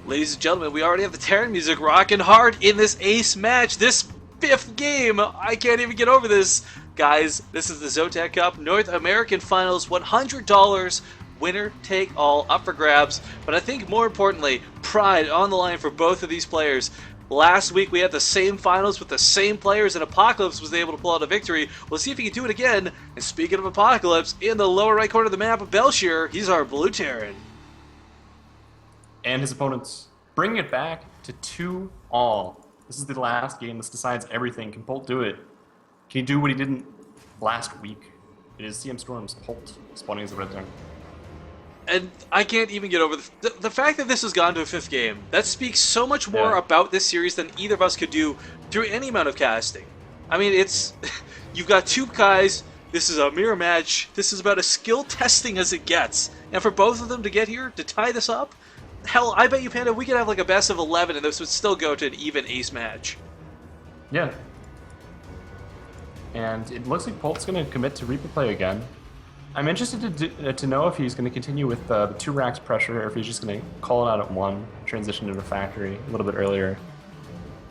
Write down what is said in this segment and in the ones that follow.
Ladies and gentlemen, we already have the Terran music rocking hard in this ace match. This 5th game, I can't even get over this. Guys, this is the ZOTAC Cup North American Finals, $100, winner take all, up for grabs. But I think more importantly, pride on the line for both of these players. Last week we had the same finals with the same players, and Apocalypse was able to pull out a victory. We'll see if he can do it again. And speaking of Apocalypse, in the lower right corner of the map, Belshir, he's our blue Terran. And his opponents bring it back to 2-all. This is the last game. This decides everything. Can Polt do it? Can he do what he didn't last week? It is CMStorm.Polt spawning as the red zone. And I can't even get over the fact that this has gone to a 5th game. That speaks so much more about this series than either of us could do through any amount of casting. I mean, it's you've got two guys. This is a mirror match. This is about as skill testing as it gets. And for both of them to get here, to tie this up, hell, I bet you, Panda, we could have like a best of 11 and this would still go to an even ace match. Yeah. And it looks like Polt's going to commit to Reaper play again. I'm interested to know if he's going to continue with the 2 racks pressure, or if he's just going to call it out at 1, transition to the factory a little bit earlier.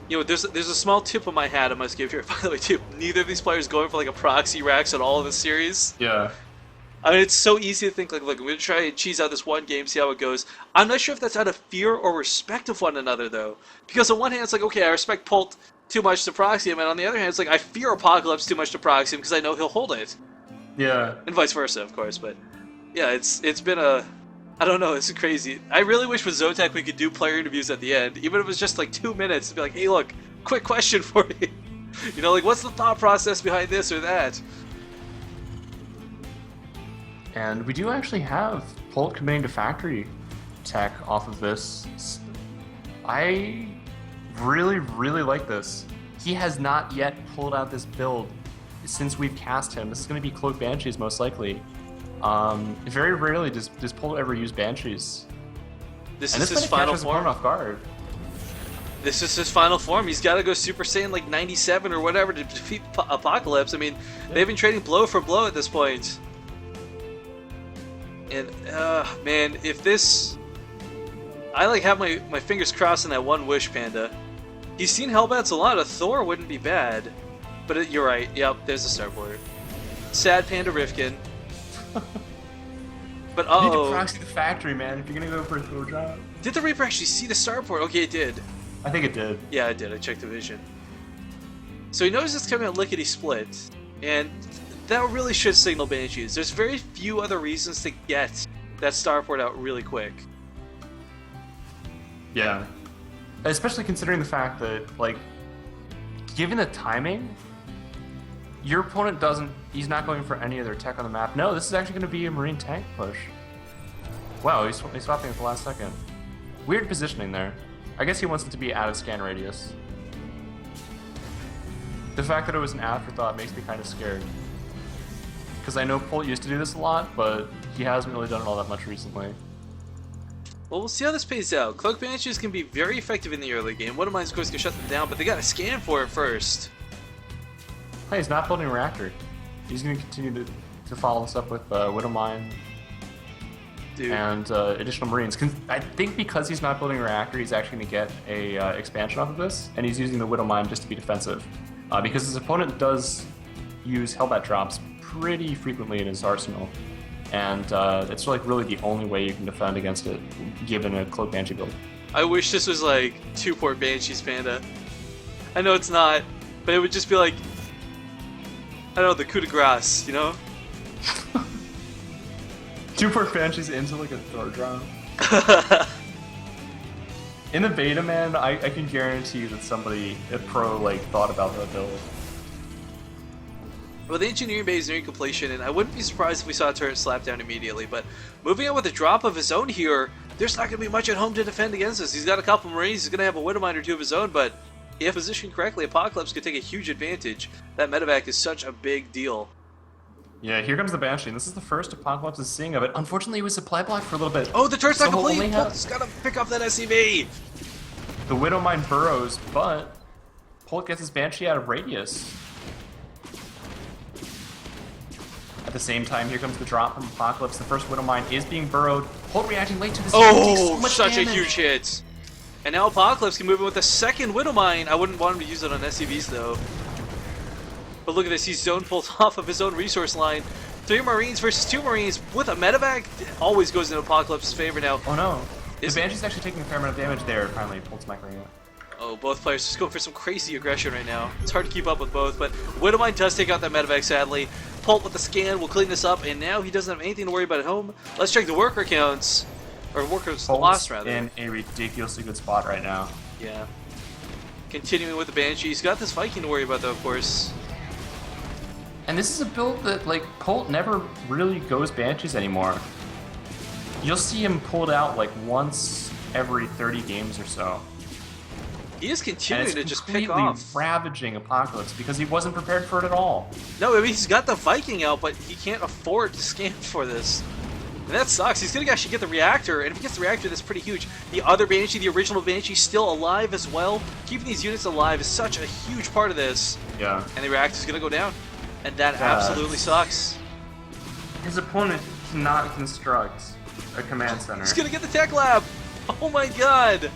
You know, there's a small tip on my hat I must give here, by the way, too. Neither of these players going for like a proxy racks at all in this series. Yeah. I mean, it's so easy to think, like, look, I'm going to try and cheese out this one game, see how it goes. I'm not sure if that's out of fear or respect of one another, though. Because on one hand, it's like, okay, I respect Polt too much to proxy him, and on the other hand, it's like, I fear Apocalypse too much to proxy him because I know he'll hold it. Yeah. And vice versa, of course, but yeah, it's been a, I don't know, it's crazy. I really wish with ZOTAC we could do player interviews at the end, even if it was just like 2 minutes, to be like, hey look, quick question for you. You know, like, what's the thought process behind this or that? And we do actually have Polt committing to factory tech off of this. I really, really like this. He has not yet pulled out this build since we've cast him. This is going to be Cloak Banshees most likely. Very rarely does Polt ever use Banshees. This is his final form. Off guard. This is his final form. He's got to go Super Saiyan like 97 or whatever to defeat Apocalypse. I mean, they've been trading blow for blow at this point. And, man, if this... I like have my fingers crossed on that one wish, Panda. He's seen Hellbats a lot. A Thor wouldn't be bad. But you're right. Yep, there's the starport. Sad Panda Rifkin. But you need to proxy the factory, man, if you're gonna go for a Thor job. Did the Reaper actually see the starport? Okay, it did. I think it did. Yeah, it did. I checked the vision. So he knows it's coming out lickety split, and that really should signal Banshees. There's very few other reasons to get that starport out really quick. Yeah. Especially considering the fact that, like, given the timing, your opponent he's not going for any other tech on the map. No, this is actually going to be a Marine tank push. Wow, he's swapping at the last second. Weird positioning there. I guess he wants it to be out of scan radius. The fact that it was an afterthought makes me kind of scared. Because I know Polt used to do this a lot, but he hasn't really done it all that much recently. Well, we'll see how this pays out. Cloak Banshees can be very effective in the early game. One of mine, of course, can shut them down, but they got to scan for it first. Hey, he's not building a reactor. He's going to continue to follow this up with Widowmine and additional Marines. I think because he's not building a reactor, he's actually going to get a expansion off of this, and he's using the Widowmine just to be defensive. Because his opponent does use Hellbat drops pretty frequently in his arsenal, and it's like really the only way you can defend against it, given a Cloak Banshee build. I wish this was like 2-port Banshees, Panda. I know it's not, but it would just be like, I don't know, the coup de grace, you know? 2-port Banshees into like a Thor drop. In the beta, man, I can guarantee you that somebody, a pro, like, thought about that build. Well, the engineering bay is nearing completion, and I wouldn't be surprised if we saw a turret slap down immediately, but moving on with a drop of his own here, there's not going to be much at home to defend against this. He's got a couple Marines, he's going to have a Widowmine or 2 of his own, but if positioned correctly, Apocalypse could take a huge advantage. That medevac is such a big deal. Yeah, here comes the Banshee, and this is the first Apocalypse is seeing of it. Unfortunately, it was supply block for a little bit. Oh, the turret's not complete! Polt's Polt's got to pick up that SCV! The Widowmine burrows, but Polt gets his Banshee out of radius. At the same time, here comes the drop from Apocalypse. The first Widowmine is being burrowed. Polt reacting late to this. Oh, such a huge hit. And now Apocalypse can move in with a second Widow Mine. I wouldn't want him to use it on SCVs though. But look at this, he's zone pulled off of his own resource line. 3 Marines versus 2 Marines with a medevac. Always goes in Apocalypse's favor now. Oh no. The Banshee's actually taking a fair amount of damage there. Finally, Polt's microing it. Oh, both players just going for some crazy aggression right now. It's hard to keep up with both, but Widowmine does take out that medevac, sadly. Polt with the scan will clean this up, and now he doesn't have anything to worry about at home. Let's check the worker counts. Or workers lost, rather. In a ridiculously good spot right now. Yeah. Continuing with the Banshee. He's got this Viking to worry about, though, of course. And this is a build that, like, Polt never really goes Banshees anymore. You'll see him pulled out, like, once every 30 games or so. He is continuing to just pick completely off. ravaging Apocalypse because he wasn't prepared for it at all. No, I mean, he's got the Viking out, but he can't afford to scan for this. And that sucks. He's going to actually get the reactor, and if he gets the reactor, that's pretty huge. The other Banshee, the original Banshee, still alive as well. Keeping these units alive is such a huge part of this. Yeah. And the reactor's going to go down. And that absolutely sucks. His opponent cannot construct a command center. He's going to get the tech lab. Oh my god.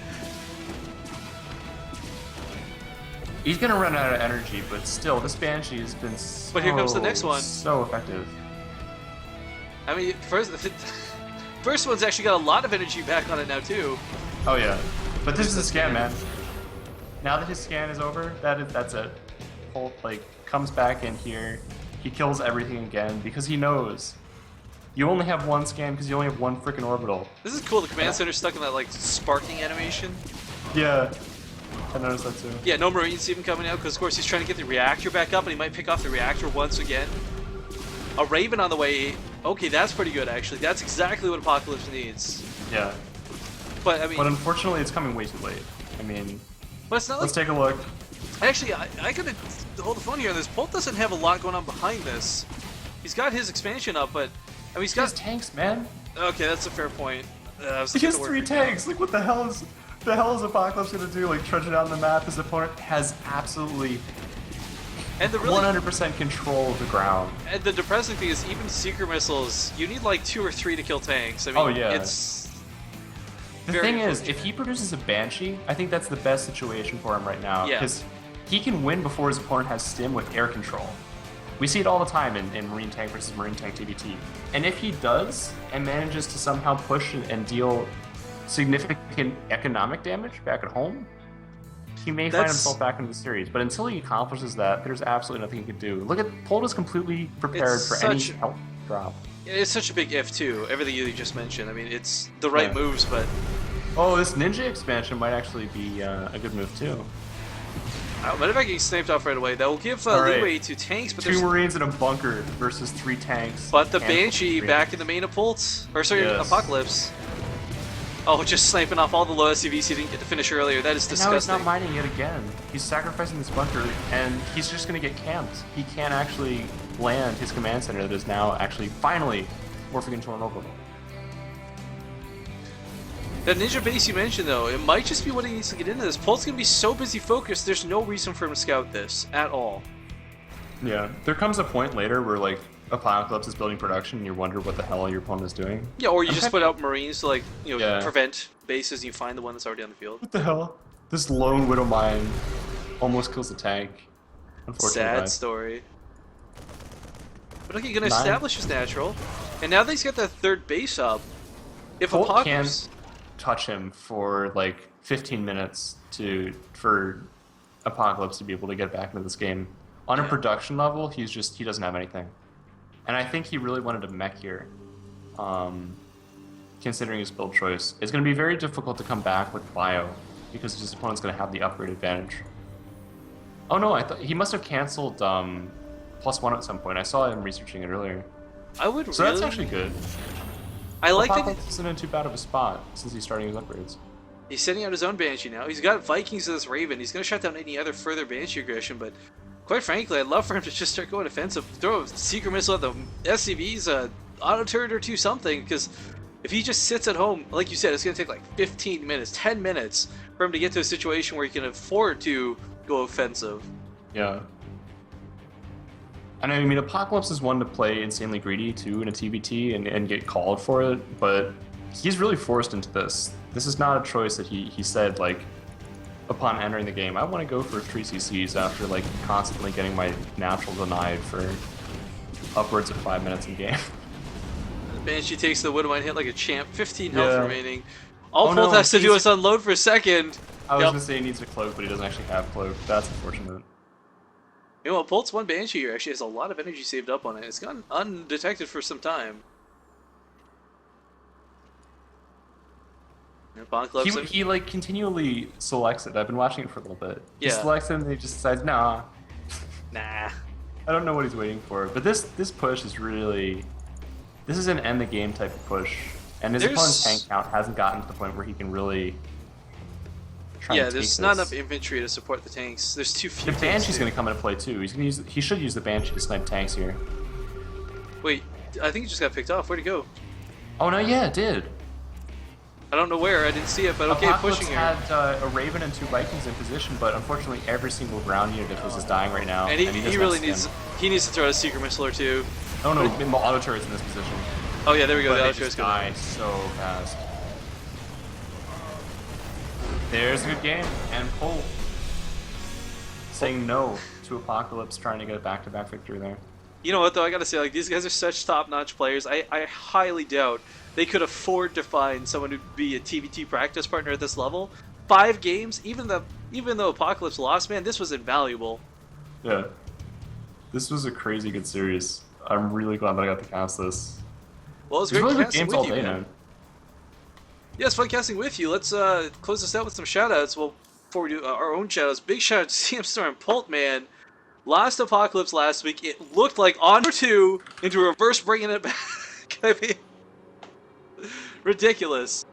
He's going to run out of energy, but still, this Banshee has been But here comes the next one. So effective. I mean, first one's actually got a lot of energy back on it now, too. Oh, yeah. But this is a scan, man. Now that his scan is over, that's it. Polt, like, comes back in here. He kills everything again because he knows. You only have one scan because you only have one freaking orbital. This is cool. The command center's stuck in that, like, sparking animation. Yeah. I noticed that, too. Yeah, no Marines even coming out because, of course, he's trying to get the reactor back up, and he might pick off the reactor once again. A Raven on the way. Okay, that's pretty good, actually. That's exactly what Apocalypse needs. Yeah. But, I mean... But unfortunately, it's coming way too late. I mean... But it's not like... Let's take a look. Actually, I gotta hold the phone here on this. Polt doesn't have a lot going on behind this. He's got his expansion up, but... I mean, he's got... He has tanks, man. Okay, that's a fair point. He has 3 tanks. Like, what the hell is Apocalypse gonna do? Like, trudge it down the map? His opponent has absolutely... And the really 100% control of the ground. And the depressing thing is, even Seeker missiles, you need like 2 or 3 to kill tanks. I mean, it's... The thing is, if he produces a Banshee, I think that's the best situation for him right now. Yeah. Because he can win before his opponent has stim with air control. We see it all the time in Marine Tank versus Marine Tank TBT. And if he does, and manages to somehow push and deal significant economic damage back at home, he may find himself back into the series. But until he accomplishes that, there's absolutely nothing he can do. Look at Polt is completely prepared for any health drop. It's such a big if, too. Everything you just mentioned. I mean, it's the right moves, but... Oh, this Ninja expansion might actually be a good move, too. But if I get sniped off right away, that will give leeway to tanks, but 2 Marines in a bunker versus 3 tanks. But the Banshee back in the main of Polt, or sorry, Apocalypse. Oh, just sniping off all the low SCVs he didn't get to finish earlier. That is disgusting. Now he's not mining it again. He's sacrificing this bunker, and he's just going to get camped. He can't actually land his command center that is now actually finally morphing into an orbital. That Ninja base you mentioned, though, it might just be what he needs to get into this. Polt's going to be so busy focused, there's no reason for him to scout this at all. Yeah, there comes a point later where, like, Apocalypse is building production and you wonder what the hell your opponent is doing. Yeah, or you just put out Marines to, like, you know, prevent bases and you find the one that's already on the field. What the hell? This lone Widow Mine almost kills the tank. Unfortunately. Sad story. But okay, going to establish his natural. And now that he's got that 3rd base up, if Polt Apocalypse... can't touch him for, like, 15 minutes for Apocalypse to be able to get back into this game. On a production level, he doesn't have anything. And I think he really wanted a mech here, considering his build choice. It's going to be very difficult to come back with Bio, because his opponent's going to have the upgrade advantage. Oh no, I thought he must have canceled +1 at some point. I saw him researching it earlier. So that's actually good. I like that Apocalypse isn't in too bad of a spot since he's starting his upgrades. He's sending out his own Banshee now. He's got Vikings in this Raven. He's going to shut down any other further Banshee aggression, but quite frankly, I'd love for him to just start going offensive. Throw a Seeker missile at the SCVs, auto turret or 2 something, because if he just sits at home, like you said, it's going to take like 15 minutes, 10 minutes for him to get to a situation where he can afford to go offensive. Yeah. And I mean, Apocalypse is one to play insanely greedy too in a TBT and get called for it, but he's really forced into this. This is not a choice that he said, like, upon entering the game, I want to go for 3 CCs after, like, constantly getting my natural denied for upwards of 5 minutes in game. Banshee takes the Widowmine hit like a champ. 15 health remaining. All Oh, Polt no, has to do is unload for a second. I was gonna say he needs a cloak, but he doesn't actually have cloak. That's unfortunate. You know what? Polt's one Banshee here actually has a lot of energy saved up on it. It's gone undetected for some time. Bonk loves him. He like continually selects it. I've been watching it for a little bit. Yeah. He selects it and he just decides, nah. Nah. I don't know what he's waiting for. But this push is really... This is an end the game type of push. And his opponent's tank count hasn't gotten to the point where he can really try and take there's not enough infantry to support the tanks. There's too few. The Banshee's going to come into play too. He should use the Banshee to snipe tanks here. Wait, I think he just got picked off. Where'd he go? Oh no, yeah, it did. I don't know where. I didn't see it, but okay, Apocalypse pushing here. had a Raven and 2 Vikings in position, but unfortunately every single ground unit of his is dying right now. And he really needs to throw a Secret Missile or two. Oh no, auto turret's in this position. Oh yeah, there we go. But The they auto turret's just die going. so fast. There's a good game, and Polt saying no to Apocalypse, trying to get a back-to-back victory there. You know what though? I gotta say, like, these guys are such top-notch players. I highly doubt they could afford to find someone who'd be a TVT practice partner at this level. 5 games, even though Apocalypse lost, man, this was invaluable. Yeah, this was a crazy good series. I'm really glad that I got to cast this. Well, it was There's great really good casting games with all you, day, man. Yeah, it's fun casting with you. Let's close this out with some shoutouts. Well, before we do our own shoutouts, big shout out to CMStorm.Polt, man. Lost Apocalypse last week. It looked like on 2 into reverse bringing it back. I mean, ridiculous.